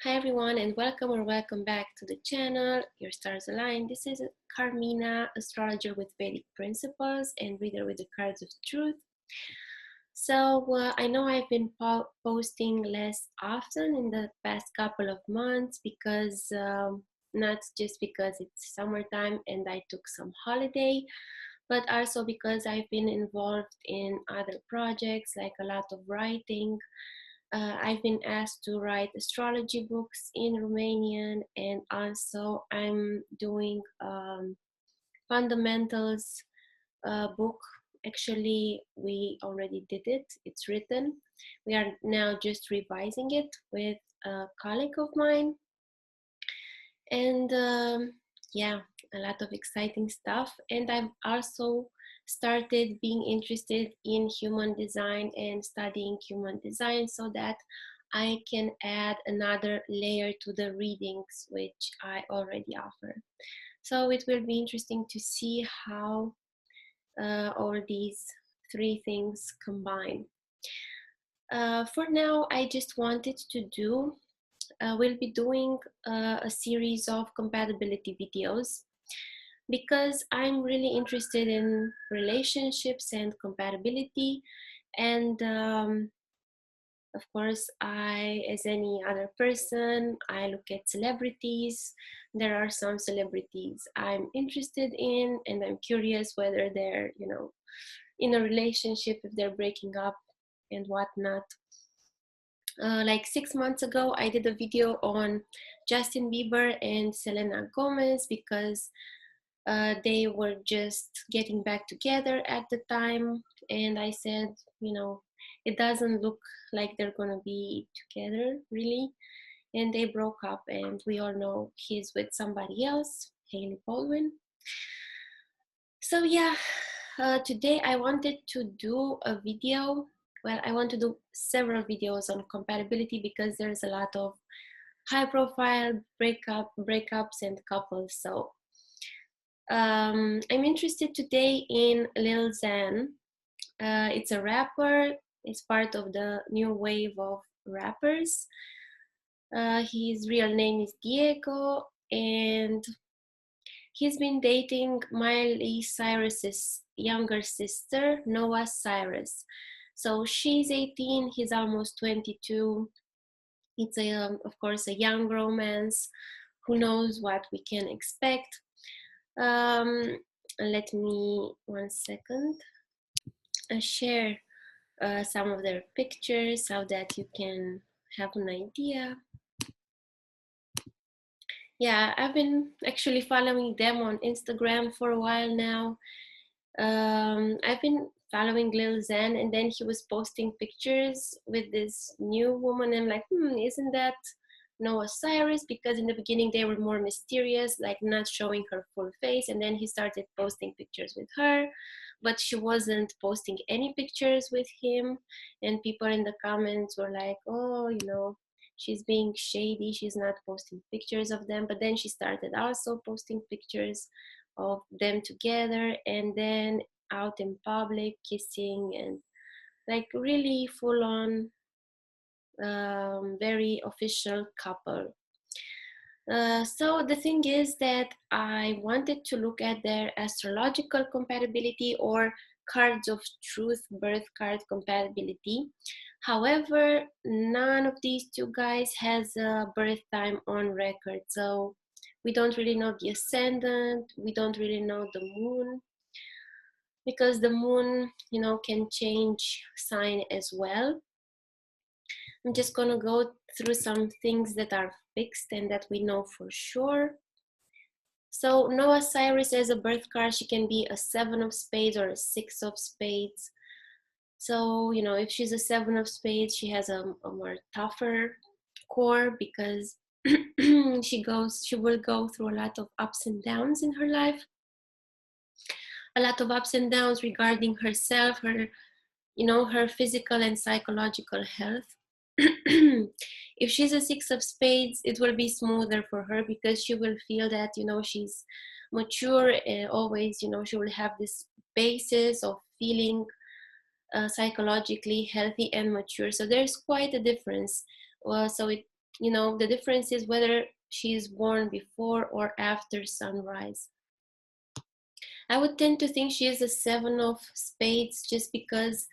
Hi everyone and welcome back to the channel, Your Stars Align. This is Carmina, astrologer with Vedic principles and reader with the cards of truth. So I know I've been posting less often in the past couple of months because not just because it's summertime and I took some holiday, but also because I've been involved in other projects like a lot of writing. I've been asked to write astrology books in Romanian, and also I'm doing fundamentals book. Actually, we already did it. It's written. We are now just revising it with a colleague of mine, and yeah, a lot of exciting stuff. And I've also started being interested in human design and studying human design so that I can add another layer to the readings which I already offer. So it will be interesting to see how all these three things combine. For now, I just wanted to do we'll be doing a series of compatibility videos because I'm really interested in relationships and compatibility. And of course, as any other person, I look at celebrities. There are some celebrities I'm interested in, and I'm curious whether they're, in a relationship, if they're breaking up and whatnot. Like 6 months ago, I did a video on Justin Bieber and Selena Gomez because they were just getting back together at the time. And I said, it doesn't look like they're going to be together really. And they broke up, and we all know he's with somebody else, Hailey Baldwin. So yeah, today I wanted to do a video. Well, I want to do several videos on compatibility because there's a lot of high profile breakups and couples. So I'm interested today in Lil Xan. It's a rapper. It's part of the new wave of rappers. His real name is Diego, and he's been dating Miley Cyrus's younger sister, Noah Cyrus. So she's 18, he's almost 22. It's of course, a young romance. Who knows what we can expect? Let me 1 second share some of their pictures so that you can have an idea. Yeah, I've been actually following them on Instagram for a while now. I've been following Lil Xan, and then he was posting pictures with this new woman. I'm like, isn't that Noah Cyrus? Because in the beginning they were more mysterious, like not showing her full face, and then he started posting pictures with her, but she wasn't posting any pictures with him. And people in the comments were like, oh, she's being shady, she's not posting pictures of them. But then she started also posting pictures of them together, and then out in public kissing, and like really full on very official couple. So the thing is that I wanted to look at their astrological compatibility or cards of truth, birth card compatibility. However, none of these two guys has a birth time on record. So we don't really know the ascendant, we don't really know the moon, because the moon, can change sign as well. I'm just gonna go through some things that are fixed and that we know for sure. So Noah Cyrus as a birth card, she can be a 7 of spades or a 6 of spades. So, if she's a 7 of spades, she has a more tougher core because she will go through a lot of ups and downs in her life. A lot of ups and downs regarding herself, her physical and psychological health. If she's a 6 of spades, it will be smoother for her because she will feel that, she's mature, always, she will have this basis of feeling psychologically healthy and mature. So there's quite a difference. So you know, the difference is whether she is born before or after sunrise. I would tend to think she is a 7 of spades, just because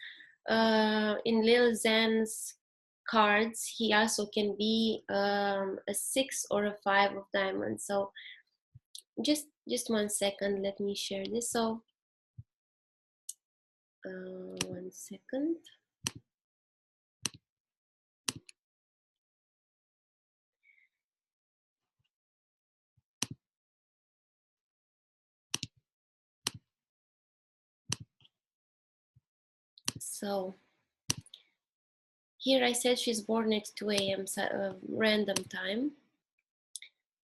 in Lil Xan's cards, he also can be a 6 or a 5 of diamonds. So just 1 second, let me share this. So 1 second. So here I said she's born at 2 a.m. Random time.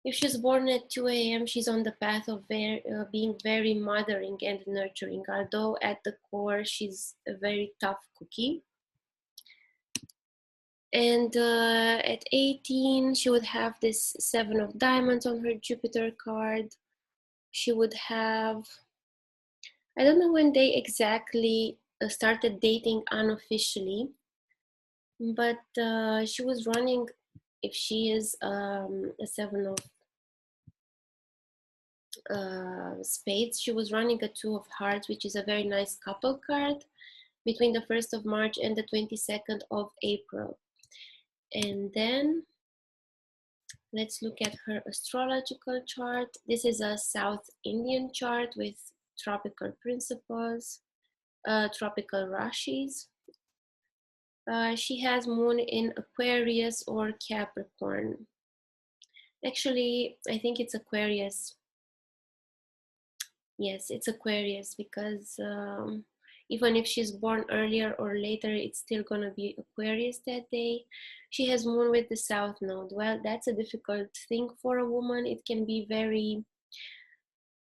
If she's born at 2 a.m., she's on the path of being very mothering and nurturing, although at the core, she's a very tough cookie. And at 18, she would have this 7 of diamonds on her Jupiter card. She would have, I don't know when they exactly started dating unofficially, but she was running, if she is a 7 of spades, she was running a 2 of hearts, which is a very nice couple card between the 1st of March and the 22nd of April. And then let's look at her astrological chart. This is a South Indian chart with tropical principles, tropical rashis. She has moon in Aquarius or Capricorn. Actually, I think it's Aquarius. Yes, it's Aquarius, because even if she's born earlier or later, it's still going to be Aquarius that day. She has moon with the south node. Well, that's a difficult thing for a woman. It can be very,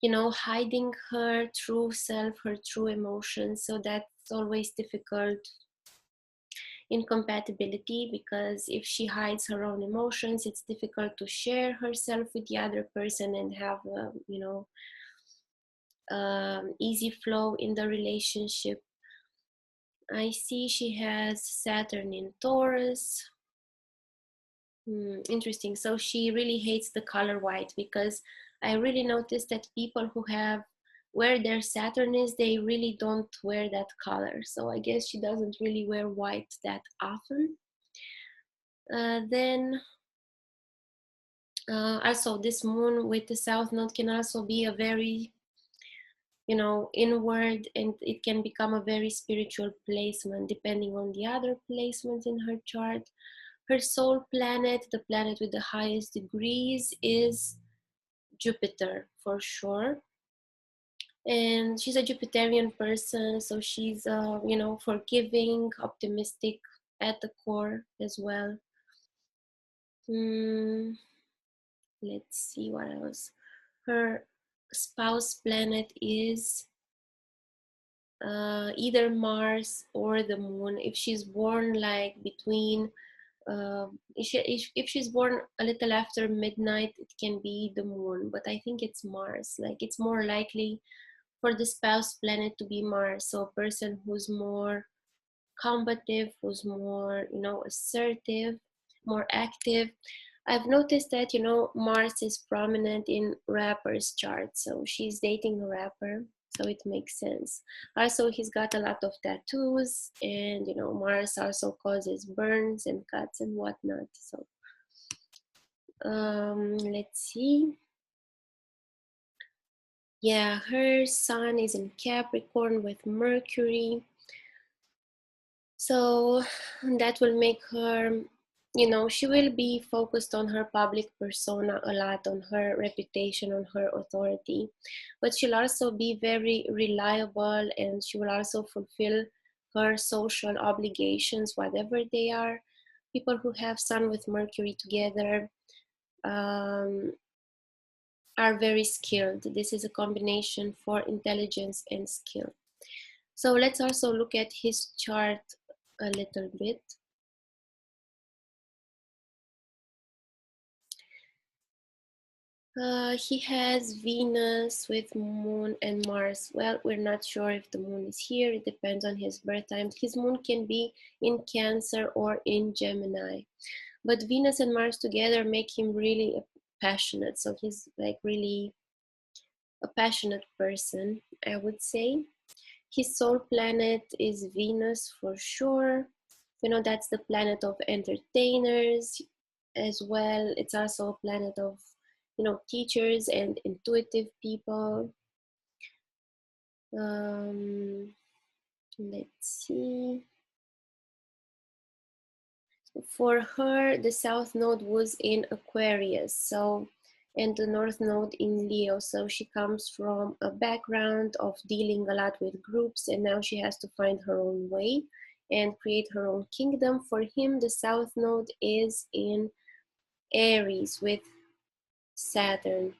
you know, hiding her true self, her true emotions. So that's always difficult in compatibility, because if she hides her own emotions, it's difficult to share herself with the other person and have, you know, easy flow in the relationship. I see she has Saturn in Taurus. Interesting. So she really hates the color white, because I really noticed that people who have where their Saturn is, they really don't wear that color. So I guess she doesn't really wear white that often. Then also this moon with the south node can also be a very, you know, inward, and it can become a very spiritual placement depending on the other placements in her chart. Her soul planet, the planet with the highest degrees, is Jupiter for sure. And she's a Jupiterian person, so she's you know, forgiving, optimistic at the core as well. Let's see what else. Her spouse planet is either Mars or the moon. If she's born like between, if she's born a little after midnight, it can be the moon, but I think it's Mars. Like, it's more likely for the spouse planet to be Mars. So a person who's more combative, who's more, you know, assertive, more active. I've noticed that, you know, Mars is prominent in rappers' charts. So she's dating a rapper, so it makes sense. Also, he's got a lot of tattoos, and, you know, Mars also causes burns and cuts and whatnot. So let's see. Yeah, her sun is in Capricorn with Mercury. So that will make her, you know, she will be focused on her public persona a lot, on her reputation, on her authority. But she'll also be very reliable, and she will also fulfill her social obligations, whatever they are. People who have Sun with Mercury together um, are very skilled. This is a combination for intelligence and skill. So let's also look at his chart a little bit. He has Venus with Moon and Mars. Well, we're not sure if the Moon is here. It depends on his birth time. His Moon can be in Cancer or in Gemini. But Venus and Mars together make him really passionate. So he's like really a passionate person, I would say. His soul planet is Venus for sure. You know, that's the planet of entertainers as well. It's also a planet of, you know, teachers and intuitive people. Let's see. For her, the south node was in Aquarius, so, and the north node in Leo. So she comes from a background of dealing a lot with groups, and now she has to find her own way and create her own kingdom. For him, the south node is in Aries with Saturn.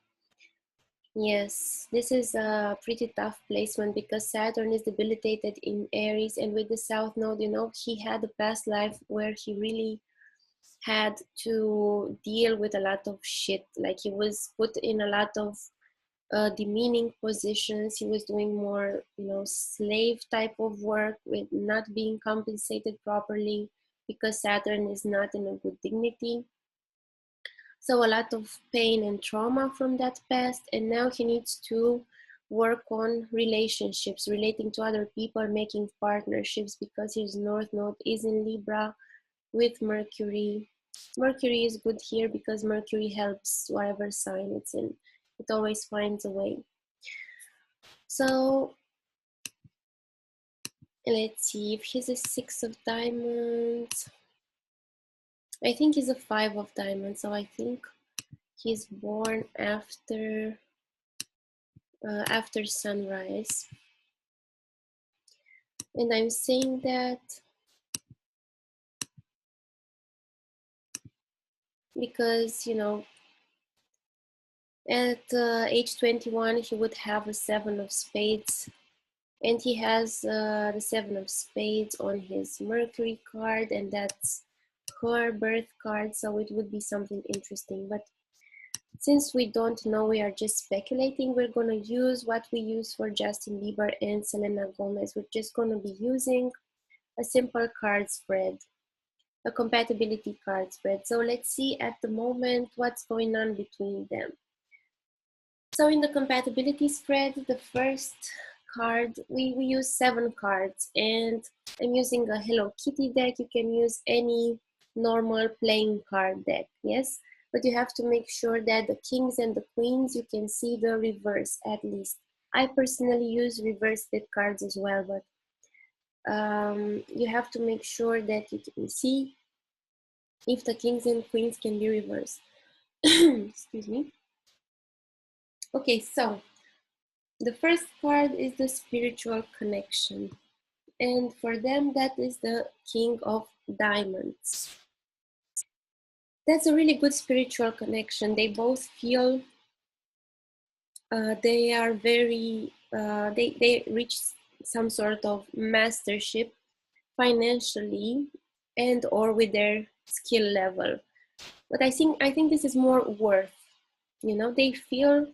Yes, this is a pretty tough placement because Saturn is debilitated in Aries, and with the south node, you know, he had a past life where he really had to deal with a lot of shit. Like he was put in a lot of demeaning positions. He was doing more, you know, slave type of work with not being compensated properly because Saturn is not in a good dignity. So a lot of pain and trauma from that past, and now he needs to work on relationships, relating to other people, making partnerships, because his north node is in Libra with Mercury. Mercury is good here because Mercury helps whatever sign it's in. It always finds a way. So let's see if he's a 6 of diamonds. I think he's a 5 of diamonds. So I think he's born after sunrise. And I'm saying that because, you know, at age 21, he would have a 7 of spades. And he has the 7 of spades on his Mercury card, and that's her birth card. So it would be something interesting. But since we don't know, we are just speculating, we're going to use what we use for Justin Bieber and Selena Gomez. We're just going to be using a simple card spread, a compatibility card spread. So let's see at the moment what's going on between them. So in the compatibility spread, the first card, we use 7 cards, and I'm using a Hello Kitty deck. You can use any normal playing card deck, yes? But you have to make sure that the kings and the queens, you can see the reverse at least. I personally use reverse deck cards as well, but you have to make sure that you can see if the kings and queens can be reversed. Excuse me. Okay, so the first card is the spiritual connection. And for them, that is the King of Diamonds. That's a really good spiritual connection. They both feel they are very, they reach some sort of mastership financially and or with their skill level. But I think this is more worth, you know, they feel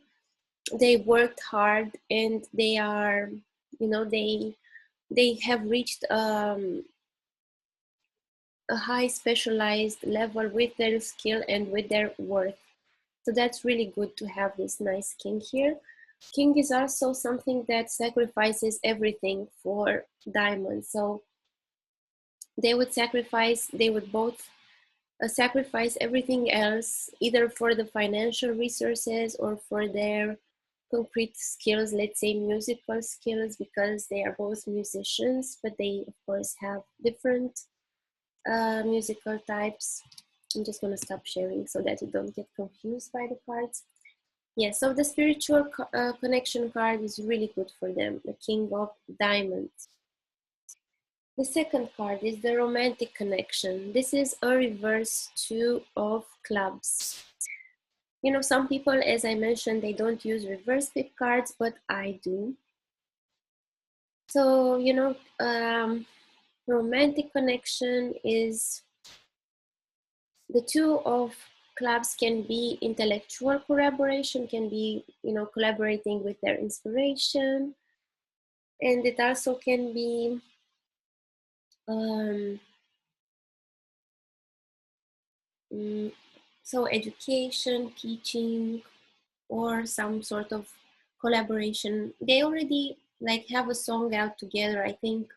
they worked hard and they are, you know, they have reached a high specialized level with their skill and with their worth. So that's really good to have this nice king here. King is also something that sacrifices everything for diamonds. So they would both sacrifice everything else, either for the financial resources or for their concrete skills, let's say musical skills, because they are both musicians, but they of course have different musical types. I'm just going to stop sharing so that you don't get confused by the cards. Yeah, so the spiritual connection card is really good for them, the King of Diamonds. The second card is the romantic connection. This is a reverse 2 of clubs. You know, some people, as I mentioned, they don't use reverse pick cards, but I do. So, you know, romantic connection is the 2 of clubs can be intellectual collaboration, can be, you know, collaborating with their inspiration. And it also can be So education, teaching, or some sort of collaboration. They already like have a song out together, I think.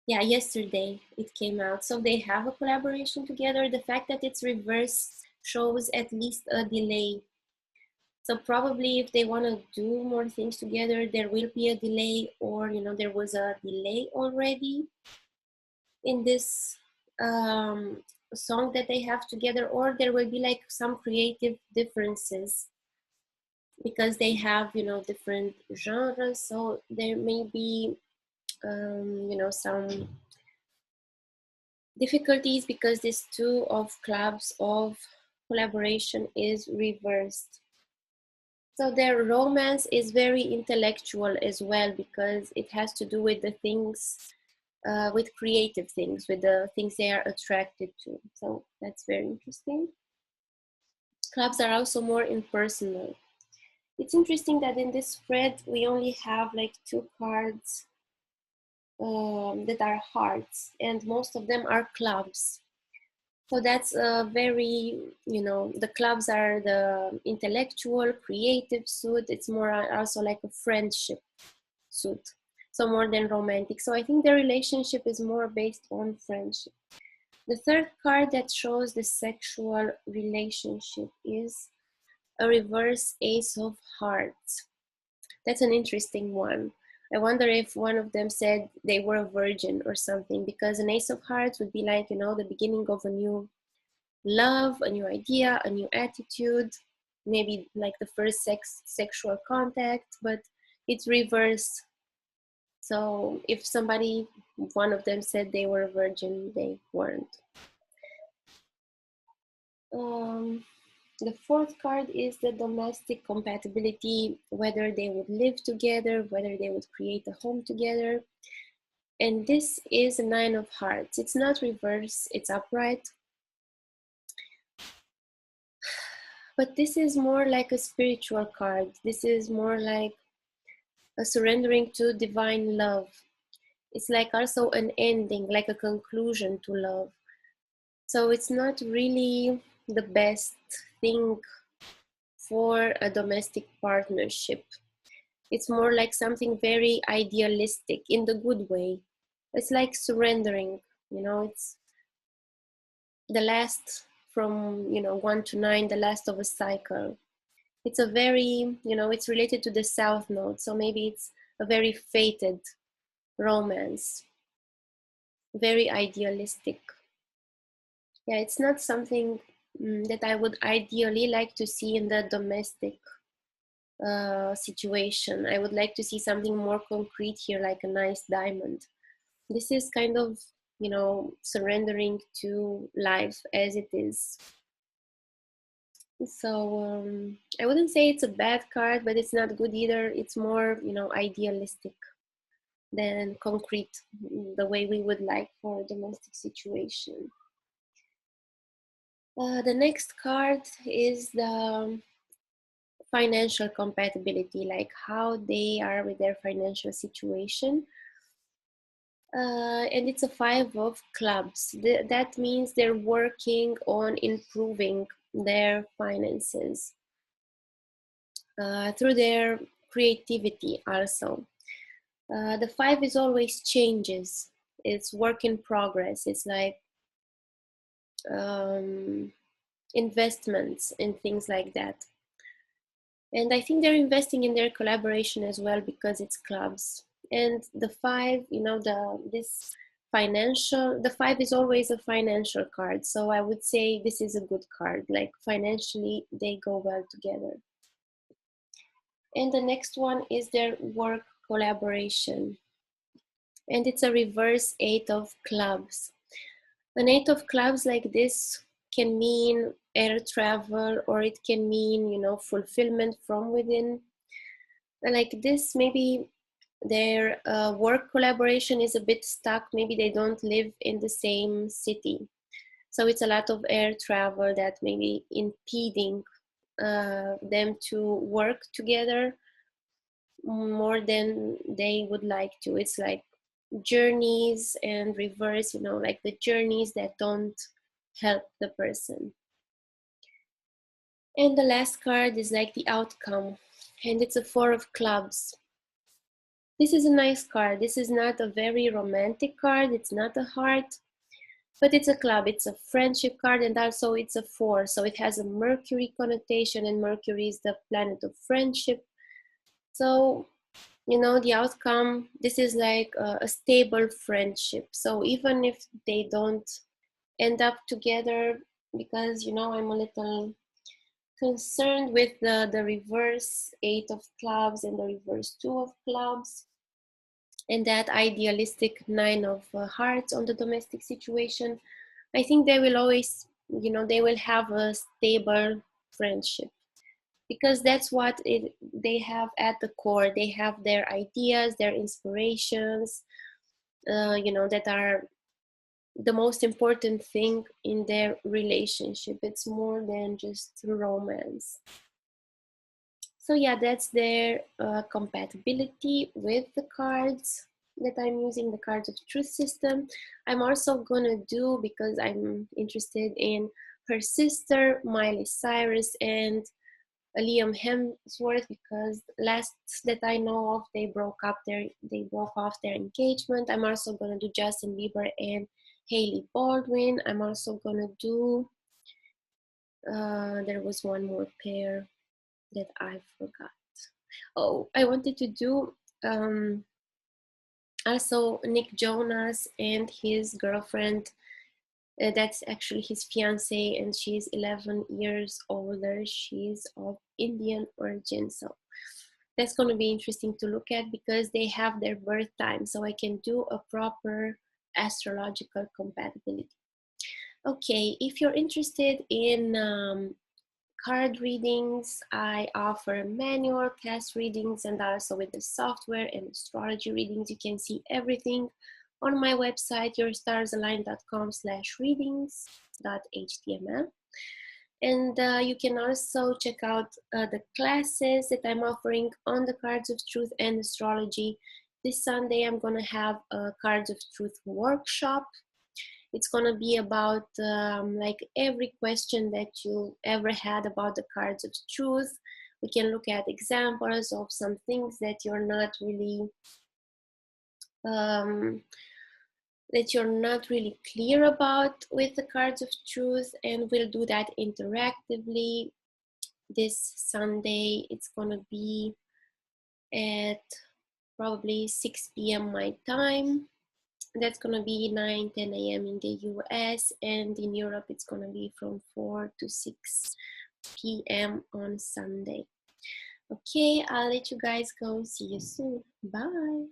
Yeah, yesterday it came out. So they have a collaboration together. The fact that it's reverse shows at least a delay. So probably if they want to do more things together, there will be a delay, or there was a delay already in this um, song that they have together, or there will be like some creative differences because they have different genres. So there may be some difficulties because this two of clubs of collaboration is reversed. So their romance is very intellectual as well because it has to do with the things, with creative things, with the things they are attracted to. So that's very interesting. Clubs are also more impersonal. It's interesting that in this spread we only have like two cards that are hearts, and most of them are clubs. So that's a very, the clubs are the intellectual, creative suit. It's more also like a friendship suit. So more than romantic. So I think the relationship is more based on friendship. The third card that shows the sexual relationship is a reverse ace of hearts. That's an interesting one. I wonder if one of them said they were a virgin or something, because an ace of hearts would be like, the beginning of a new love, a new idea, a new attitude, maybe like the first sexual contact, but it's reversed. So if one of them said they were a virgin, they weren't. Um, the fourth card is the domestic compatibility, whether they would live together, whether they would create a home together. And this is a nine of hearts. It's not reverse, it's upright. But this is more like a spiritual card. This is more like a surrendering to divine love. It's like also an ending, like a conclusion to love. So it's not really the best thing for a domestic partnership. It's more like something very idealistic in the good way. It's like surrendering, it's the last from, 1 to 9, the last of a cycle. It's a very, it's related to the south node. So maybe it's a very fated romance, very idealistic. Yeah, it's not something that I would ideally like to see in the domestic situation. I would like to see something more concrete here, like a nice diamond. This is kind of, surrendering to life as it is. So I wouldn't say it's a bad card, but it's not good either. It's more, idealistic than concrete, the way we would like for a domestic situation. The next card is the financial compatibility, like how they are with their financial situation. And it's a 5 of clubs. That means they're working on improving their finances through their creativity also. The 5 is always changes. It's work in progress. It's like um, investments and things like that. And I think they're investing in their collaboration as well because it's clubs. And the 5, the 5 is always a financial card. So I would say this is a good card. Like financially, they go well together. And the next one is their work collaboration. And it's a reverse 8 of clubs. An 8 of clubs like this can mean air travel, or it can mean, fulfillment from within. Like this, maybe their work collaboration is a bit stuck. Maybe they don't live in the same city. So it's a lot of air travel that maybe impeding them to work together more than they would like to. It's like journeys and reverse, like the journeys that don't help the person. And the last card is like the outcome, and it's a Four of Clubs. This is a nice card. This is not a very romantic card. It's not a heart, but it's a club. It's a friendship card, and also it's a four. So it has a Mercury connotation, and Mercury is the planet of friendship. So, you know, the outcome, this is like a stable friendship. So even if they don't end up together, because, you know, I'm a little concerned with the reverse Eight of Clubs and the reverse Two of Clubs, and that idealistic Nine of Hearts on the domestic situation. I think they will always, you know, they will have a stable friendship, because that's what they have at the core. They have their ideas, their inspirations, you know, that are the most important thing in their relationship. It's more than just romance. So yeah, that's their compatibility with the cards that I'm using, the cards of truth system. I'm also gonna do, because I'm interested in her sister Miley Cyrus and Liam Hemsworth, because last that I know of, they broke off their engagement. I'm also gonna do Justin Bieber and Hailey Baldwin. I'm also gonna do there was one more pair that I forgot. Oh, I wanted to do also Nick Jonas and his girlfriend. That's actually his fiance, and she's 11 years older. She's of Indian origin. So that's going to be interesting to look at, because they have their birth time. So I can do a proper astrological compatibility. Okay, if you're interested in card readings, I offer manual class readings, and also with the software and astrology readings. You can see everything on my website, yourstarsalign.com/readings.html. And you can also check out the classes that I'm offering on the Cards of Truth and astrology. This Sunday, I'm going to have a Cards of Truth workshop. It's going to be about like every question that you ever had about the cards of truth. We can look at examples of some things that you're not really clear about with the cards of truth, and we'll do that interactively this Sunday. It's going to be at probably 6 p.m. my time. That's going to be 9-10 a.m. in the US, and in Europe it's going to be from 4 to 6 p.m. on Sunday. Okay, I'll let you guys go. See you soon. Bye.